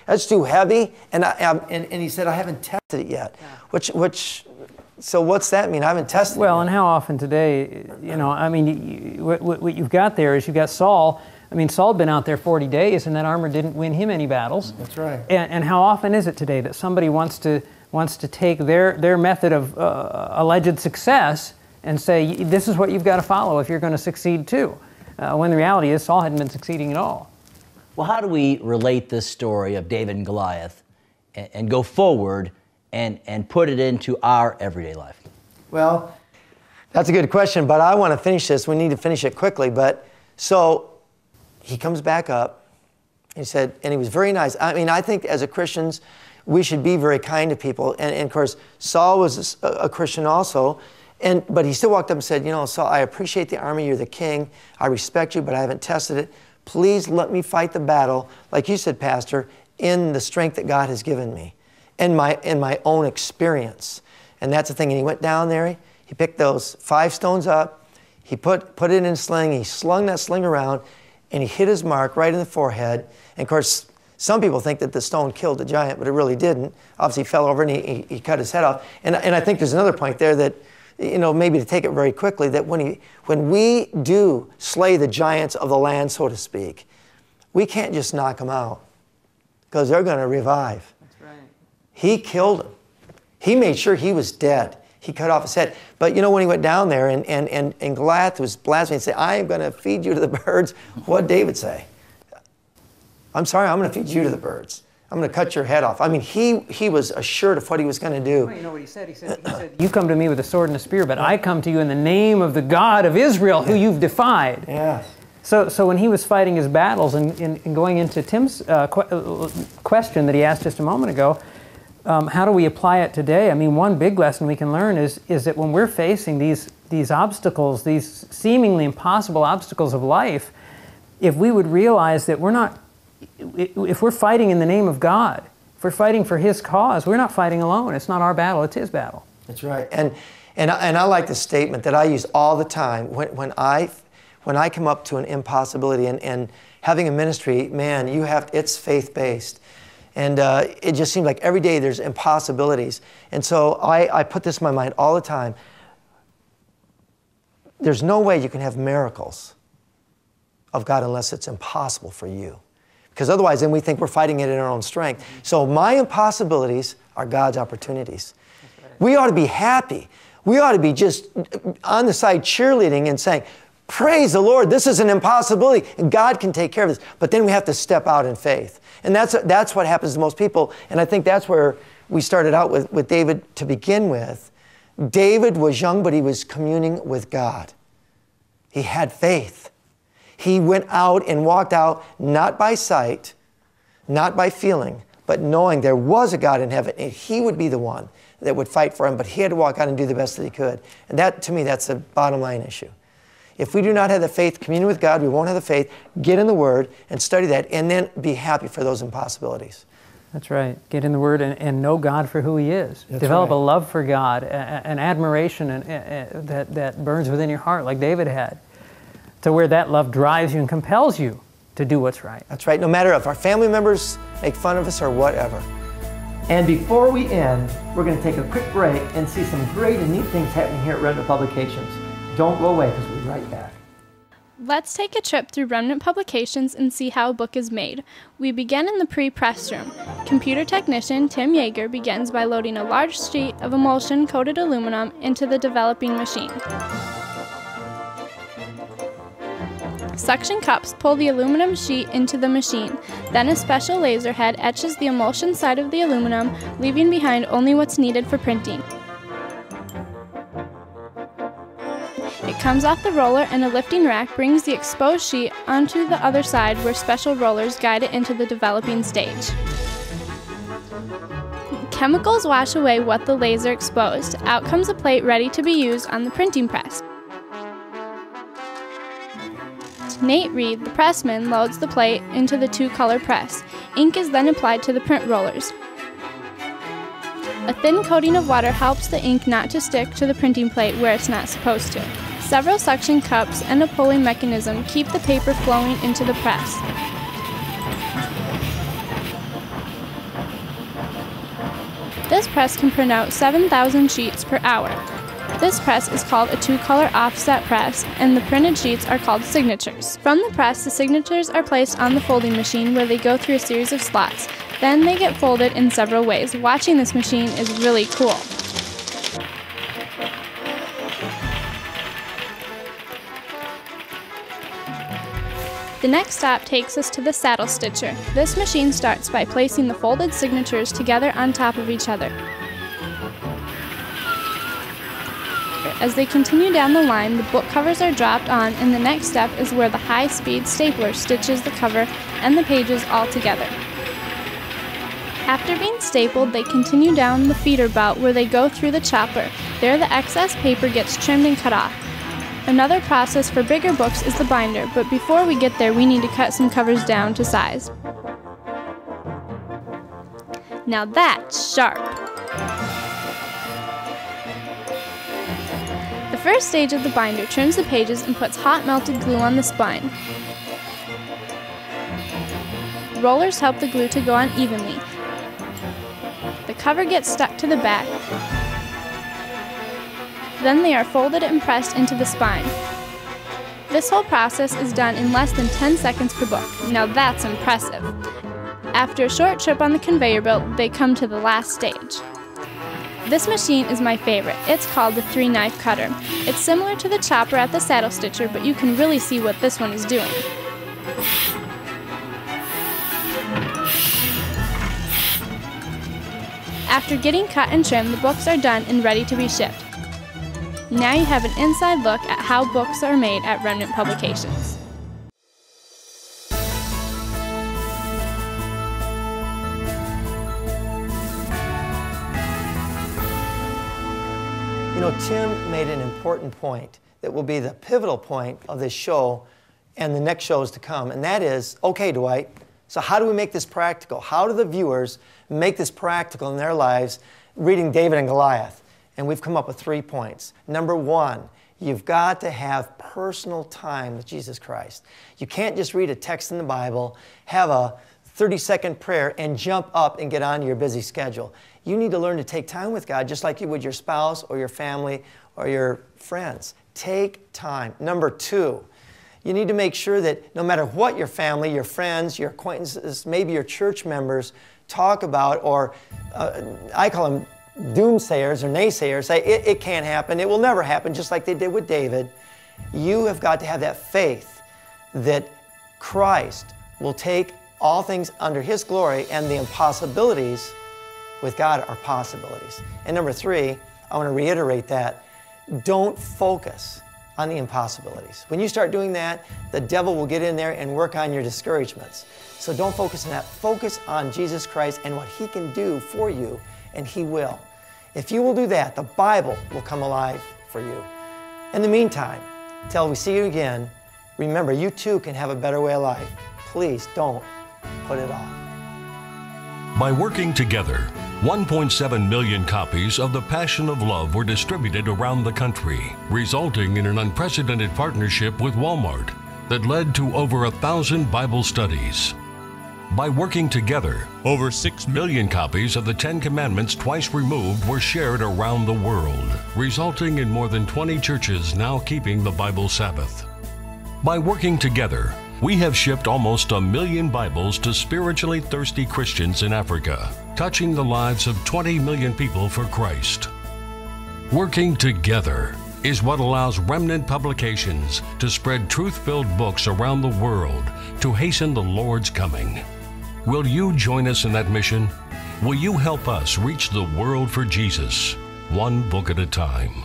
that's too heavy. And he said, I haven't tested it yet. Yeah. So what's that mean? I haven't tested it yet. And how often today, you know, I mean, what you've got there is you've got Saul. I mean, Saul had been out there 40 days, and that armor didn't win him any battles. That's right. And how often is it today that somebody wants to take their method of alleged success and say, this is what you've got to follow if you're going to succeed too? When the reality is Saul hadn't been succeeding at all. Well, how do we relate this story of David and Goliath and go forward and put it into our everyday life? Well, that's a good question, but I want to finish this. We need to finish it quickly. But so he comes back up. He said, and he was very nice. I mean, I think as a Christians, we should be very kind to people. And of course, Saul was a Christian also. But he still walked up and said, you know, Saul, I appreciate the army. You're the king. I respect you, but I haven't tested it. Please let me fight the battle, like you said, Pastor, in the strength that God has given me, in my own experience. And that's the thing. And he went down there. He picked those 5 stones up. He put it in a sling. He slung that sling around, and he hit his mark right in the forehead. And of course, some people think that the stone killed the giant, but it really didn't. Obviously, he fell over and he cut his head off. And I think there's another point there that, you know, maybe to take it very quickly, that when we do slay the giants of the land, so to speak, we can't just knock them out, because they're going to revive. That's right. He killed him. He made sure he was dead. He cut off his head. But you know, when he went down there and Goliath was blaspheming and said, I am going to feed you to the birds, what did David say? I'm sorry, I'm going to feed you to the birds. I'm going to cut your head off. I mean, he was assured of what he was going to do. Well, you know what he said? He said, you come to me with a sword and a spear, but I come to you in the name of the God of Israel, who you've defied. Yes. So when he was fighting his battles and going into Tim's question that he asked just a moment ago, how do we apply it today? I mean, one big lesson we can learn is that when we're facing these obstacles, these seemingly impossible obstacles of life, if we would realize that if we're fighting in the name of God, if we're fighting for His cause, we're not fighting alone. It's not our battle, it's His battle. That's right. And I like the statement that I use all the time when I come up to an impossibility, and having a ministry, man, it's faith-based. And it just seems like every day there's impossibilities. And so I put this in my mind all the time. There's no way you can have miracles of God unless it's impossible for you. Because otherwise, then we think we're fighting it in our own strength. So my impossibilities are God's opportunities. Right. We ought to be happy. We ought to be just on the side cheerleading and saying, praise the Lord, this is an impossibility, and God can take care of this. But then we have to step out in faith. And that's what happens to most people. And I think that's where we started out with David to begin with. David was young, but he was communing with God. He had faith. He went out and walked out, not by sight, not by feeling, but knowing there was a God in heaven, and He would be the one that would fight for him, but he had to walk out and do the best that he could. And that, to me, that's the bottom line issue. If we do not have the faith, communion with God, we won't have the faith. Get in the Word and study that, and then be happy for those impossibilities. That's right. Get in the Word and know God for who He is. That's Develop right. a love for God, an admiration that burns within your heart like David had, to where that love drives you and compels you to do what's right. That's right. No matter if our family members make fun of us or whatever. And before we end, we're going to take a quick break and see some great and neat things happening here at Remnant Publications. Don't go away, because we'll be right back. Let's take a trip through Remnant Publications and see how a book is made. We begin in the pre-press room. Computer technician Tim Yeager begins by loading a large sheet of emulsion-coated aluminum into the developing machine. Suction cups pull the aluminum sheet into the machine. Then a special laser head etches the emulsion side of the aluminum, leaving behind only what's needed for printing. It comes off the roller, and a lifting rack brings the exposed sheet onto the other side, where special rollers guide it into the developing stage. Chemicals wash away what the laser exposed. Out comes a plate ready to be used on the printing press. Nate Reed, the pressman, loads the plate into the two-color press. Ink is then applied to the print rollers. A thin coating of water helps the ink not to stick to the printing plate where it's not supposed to. Several suction cups and a pulling mechanism keep the paper flowing into the press. This press can print out 7,000 sheets per hour. This press is called a two-color offset press, and the printed sheets are called signatures. From the press, the signatures are placed on the folding machine where they go through a series of slots. Then they get folded in several ways. Watching this machine is really cool. The next stop takes us to the saddle stitcher. This machine starts by placing the folded signatures together on top of each other. As they continue down the line, the book covers are dropped on, and the next step is where the high-speed stapler stitches the cover and the pages all together. After being stapled, they continue down the feeder belt where they go through the chopper. There the excess paper gets trimmed and cut off. Another process for bigger books is the binder, but before we get there, we need to cut some covers down to size. Now that's sharp! The first stage of the binder trims the pages and puts hot melted glue on the spine. Rollers help the glue to go on evenly. The cover gets stuck to the back. Then they are folded and pressed into the spine. This whole process is done in less than 10 seconds per book. Now that's impressive. After a short trip on the conveyor belt, they come to the last stage. This machine is my favorite. It's called the 3-knife cutter. It's similar to the chopper at the saddle stitcher, but you can really see what this one is doing. After getting cut and trimmed, the books are done and ready to be shipped. Now you have an inside look at how books are made at Remnant Publications. You know, Tim made an important point that will be the pivotal point of this show and the next shows to come, and that is, okay, Dwight, so how do we make this practical? How do the viewers make this practical in their lives reading David and Goliath? And we've come up with 3 points. Number 1, you've got to have personal time with Jesus Christ. You can't just read a text in the Bible, have a 30-second prayer, and jump up and get on to your busy schedule. You need to learn to take time with God just like you would your spouse or your family or your friends. Take time. Number 2, you need to make sure that no matter what your family, your friends, your acquaintances, maybe your church members talk about, or I call them doomsayers or naysayers, say it can't happen, it will never happen, just like they did with David. You have got to have that faith that Christ will take all things under His glory, and the impossibilities with God are possibilities. And number 3, I want to reiterate that. Don't focus on the impossibilities. When you start doing that, the devil will get in there and work on your discouragements. So don't focus on that. Focus on Jesus Christ and what He can do for you, and He will. If you will do that, the Bible will come alive for you. In the meantime, till we see you again, remember, you too can have a better way of life. Please don't put it off. By working together, 1.7 million copies of The Passion of Love were distributed around the country, resulting in an unprecedented partnership with Walmart that led to over 1,000 Bible studies. By working together, over 6 million copies of the 10 Commandments twice removed were shared around the world, resulting in more than 20 churches now keeping the Bible Sabbath. By working together, we have shipped almost 1 million Bibles to spiritually thirsty Christians in Africa, touching the lives of 20 million people for Christ. Working together is what allows Remnant Publications to spread truth-filled books around the world to hasten the Lord's coming. Will you join us in that mission? Will you help us reach the world for Jesus, one book at a time?